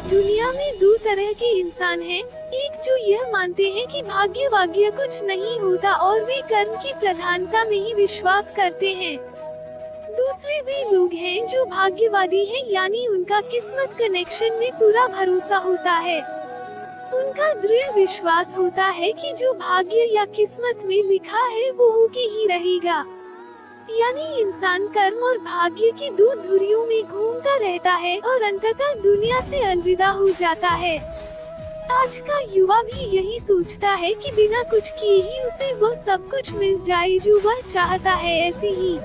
दुनिया में दो तरह के इंसान हैं, एक जो यह मानते हैं कि भाग्य वाग्य कुछ नहीं होता और वे कर्म की प्रधानता में ही विश्वास करते हैं। दूसरे वे लोग हैं जो भाग्यवादी हैं, यानी उनका किस्मत कनेक्शन में पूरा भरोसा होता है। उनका दृढ़ विश्वास होता है कि जो भाग्य या किस्मत में लिखा है वो होके ही रहेगा। यानी इंसान कर्म और भाग्य की दो धुरियों में घूमता रहता है और अंततः दुनिया से अलविदा हो जाता है। आज का युवा भी यही सोचता है कि बिना कुछ किए ही उसे वो सब कुछ मिल जाए जो वह चाहता है। ऐसी ही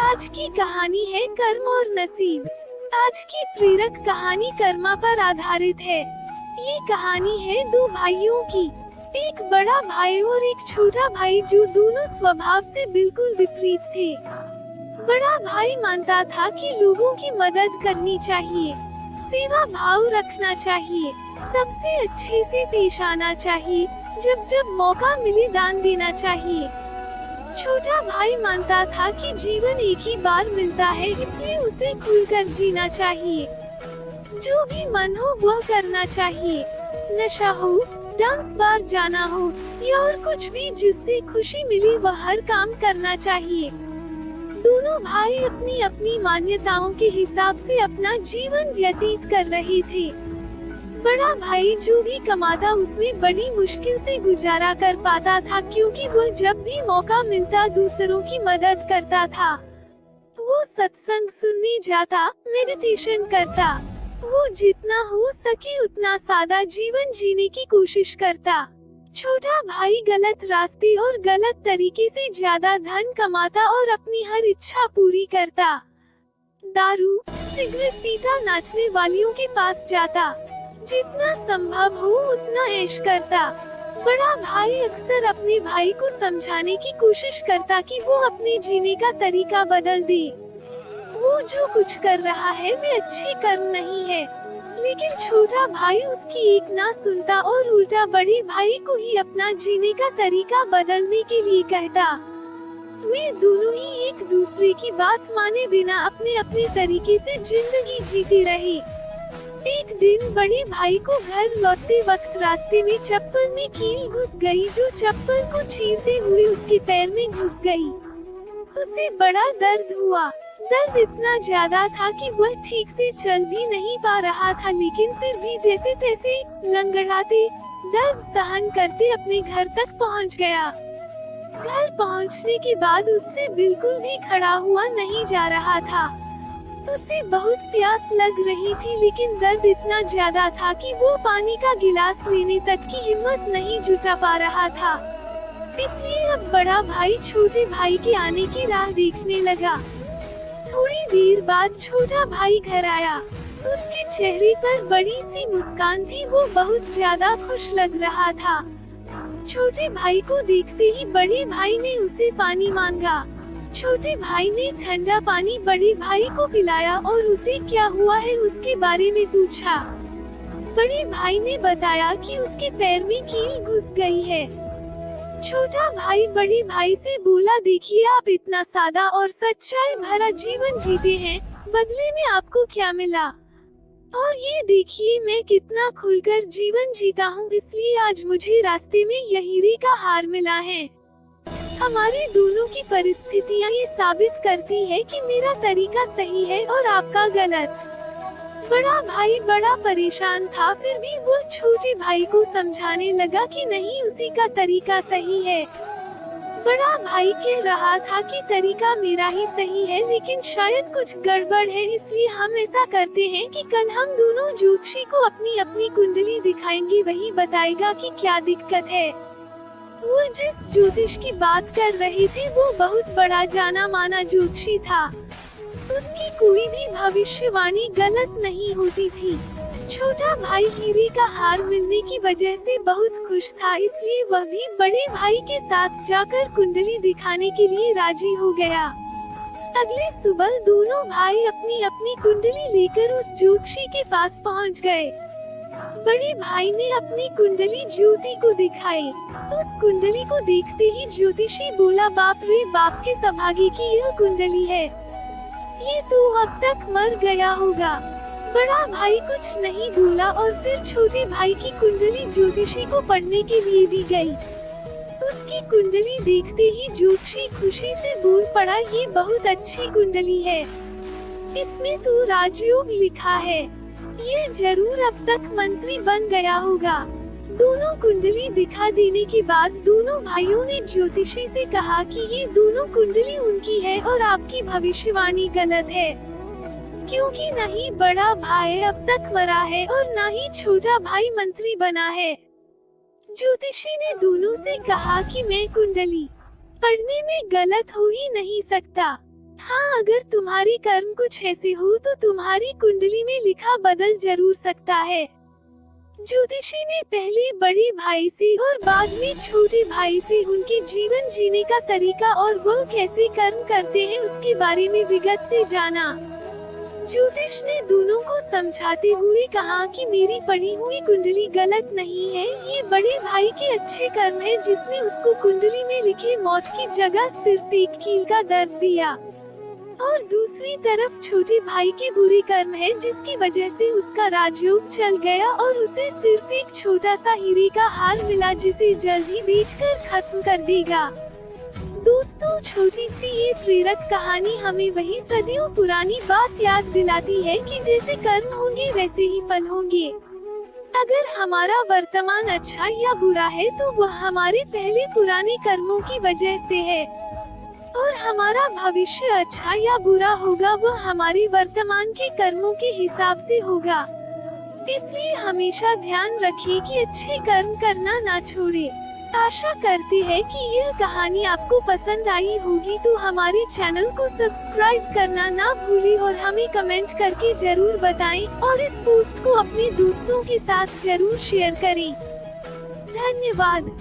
आज की कहानी है कर्म और नसीब। आज की प्रेरक कहानी कर्मा पर आधारित है। ये कहानी है दो भाइयों की, एक बड़ा भाई और एक छोटा भाई जो दोनों स्वभाव से बिल्कुल विपरीत थे। बड़ा भाई मानता था कि लोगों की मदद करनी चाहिए, सेवा भाव रखना चाहिए, सबसे अच्छे से पेश आना चाहिए, जब जब मौका मिले दान देना चाहिए। छोटा भाई मानता था कि जीवन एक ही बार मिलता है, इसलिए उसे खुलकर जीना चाहिए। जो भी मन हो वह करना चाहिए, नशा हो, डांस बार जाना हो या और कुछ भी जिससे खुशी मिले वह हर काम करना चाहिए। दोनों भाई अपनी अपनी मान्यताओं के हिसाब से अपना जीवन व्यतीत कर रहे थे। बड़ा भाई जो भी कमाता उसमें बड़ी मुश्किल से गुजारा कर पाता था, क्योंकि वह जब भी मौका मिलता दूसरों की मदद करता था। वो सत्संग सुनने जाता, मेडिटेशन करता, वो जितना हो सके उतना सादा जीवन जीने की कोशिश करता। छोटा भाई गलत रास्ते और गलत तरीके से ज्यादा धन कमाता और अपनी हर इच्छा पूरी करता। दारू, सिगरेट पीता, नाचने वालियों के पास जाता, जितना संभव हो उतना ऐश करता। बड़ा भाई अक्सर अपने भाई को समझाने की कोशिश करता कि वो अपने जीने का तरीका बदल दे। वो जो कुछ कर रहा है वे अच्छे कर्म नहीं है, लेकिन छोटा भाई उसकी एक ना सुनता और उल्टा बड़े भाई को ही अपना जीने का तरीका बदलने के लिए कहता। वे दोनों ही एक दूसरे की बात माने बिना अपने अपने तरीके से जिंदगी जीते रहे। एक दिन बड़े भाई को घर लौटते वक्त रास्ते में चप्पल में कील घुस गई, जो चप्पल को चीरते हुए उसके पैर में घुस गई। उसे बड़ा दर्द हुआ। दर्द इतना ज्यादा था कि वह ठीक से चल भी नहीं पा रहा था, लेकिन फिर भी जैसे तैसे लंगड़ाते, दर्द सहन करते अपने घर तक पहुंच गया। घर पहुंचने के बाद उससे बिल्कुल भी खड़ा हुआ नहीं जा रहा था। उसे बहुत प्यास लग रही थी, लेकिन दर्द इतना ज्यादा था कि वो पानी का गिलास लेने तक की हिम्मत नहीं जुटा पा रहा था। इसलिए अब बड़ा भाई छोटे भाई के आने की राह देखने लगा। थोड़ी देर बाद छोटा भाई घर आया। उसके चेहरे पर बड़ी सी मुस्कान थी, वो बहुत ज्यादा खुश लग रहा था। छोटे भाई को देखते ही बड़े भाई ने उसे पानी मांगा। छोटे भाई ने ठंडा पानी बड़े भाई को पिलाया और उसे क्या हुआ है उसके बारे में पूछा। बड़े भाई ने बताया कि उसके पैर में कील घुस गई है। छोटा भाई बड़े भाई से बोला, देखिए आप इतना सादा और सच्चाई भरा जीवन जीते हैं, बदले में आपको क्या मिला? और ये देखिए मैं कितना खुलकर जीवन जीता हूँ, इसलिए आज मुझे रास्ते में यह हीरे का हार मिला है। हमारे दोनों की परिस्थितियाँ ये साबित करती है कि मेरा तरीका सही है और आपका गलत। बड़ा भाई बड़ा परेशान था, फिर भी वो छोटे भाई को समझाने लगा कि नहीं, उसी का तरीका सही है। बड़ा भाई कह रहा था कि तरीका मेरा ही सही है, लेकिन शायद कुछ गड़बड़ है, इसलिए हम ऐसा करते हैं कि कल हम दोनों ज्योतिषी को अपनी अपनी कुंडली दिखाएंगे, वही बताएगा कि क्या दिक्कत है। वो जिस ज्योतिष की बात कर रहे थे वो बहुत बड़ा जाना माना ज्योतिषी था। उसकी कोई भी भविष्यवाणी गलत नहीं होती थी। छोटा भाई हीरे का हार मिलने की वजह से बहुत खुश था, इसलिए वह भी बड़े भाई के साथ जाकर कुंडली दिखाने के लिए राजी हो गया। अगले सुबह दोनों भाई अपनी अपनी कुंडली लेकर उस ज्योतिषी के पास पहुंच गए। बड़े भाई ने अपनी कुंडली ज्योति को दिखाई। उस कुंडली को देखते ही ज्योतिषी बोला, बाप रे बाप के सौभाग्य की यह कुंडली है, ये तो अब तक मर गया होगा। बड़ा भाई कुछ नहीं बोला और फिर छोटे भाई की कुंडली ज्योतिषी को पढ़ने के लिए दी गई। उसकी कुंडली देखते ही ज्योतिषी खुशी से बोल पड़ा, ये बहुत अच्छी कुंडली है, इसमें तो राजयोग लिखा है, ये जरूर अब तक मंत्री बन गया होगा। दोनों कुंडली दिखा देने के बाद दोनों भाइयों ने ज्योतिषी से कहा कि ये दोनों कुंडली उनकी है और आपकी भविष्यवाणी गलत है, क्योंकि न ही बड़ा भाई अब तक मरा है और न ही छोटा भाई मंत्री बना है। ज्योतिषी ने दोनों से कहा कि मैं कुंडली पढ़ने में गलत हो ही नहीं सकता। हाँ, अगर तुम्हारी कर्म कुछ ऐसे हो तो तुम्हारी कुंडली में लिखा बदल जरूर सकता है। ज्योतिषी ने पहले बड़े भाई से और बाद में छोटे भाई से उनके जीवन जीने का तरीका और वह कैसे कर्म करते हैं उसके बारे में विगत से जाना। ज्योतिष ने दोनों को समझाते हुए कहा कि मेरी पढ़ी हुई कुंडली गलत नहीं है, ये बड़े भाई के अच्छे कर्म है जिसने उसको कुंडली में लिखे मौत की जगह सिर्फ एक कील का दर्द दिया, और दूसरी तरफ छोटे भाई के बुरे कर्म है जिसकी वजह से उसका राजयोग चल गया और उसे सिर्फ एक छोटा सा हीरे का हार मिला जिसे जल्द ही बेचकर खत्म कर देगा। दोस्तों, छोटी सी ये प्रेरक कहानी हमें वही सदियों पुरानी बात याद दिलाती है कि जैसे कर्म होंगे वैसे ही फल होंगे। अगर हमारा वर्तमान अच्छा या बुरा है तो वह हमारे पहले पुराने कर्मों की वजह से है, और हमारा भविष्य अच्छा या बुरा होगा वह हमारे वर्तमान के कर्मों के हिसाब से होगा। इसलिए हमेशा ध्यान रखिए कि अच्छे कर्म करना ना छोड़े। आशा करते हैं कि यह कहानी आपको पसंद आई होगी, तो हमारे चैनल को सब्सक्राइब करना ना भूलें और हमें कमेंट करके जरूर बताएं और इस पोस्ट को अपने दोस्तों के साथ जरूर शेयर करें। धन्यवाद।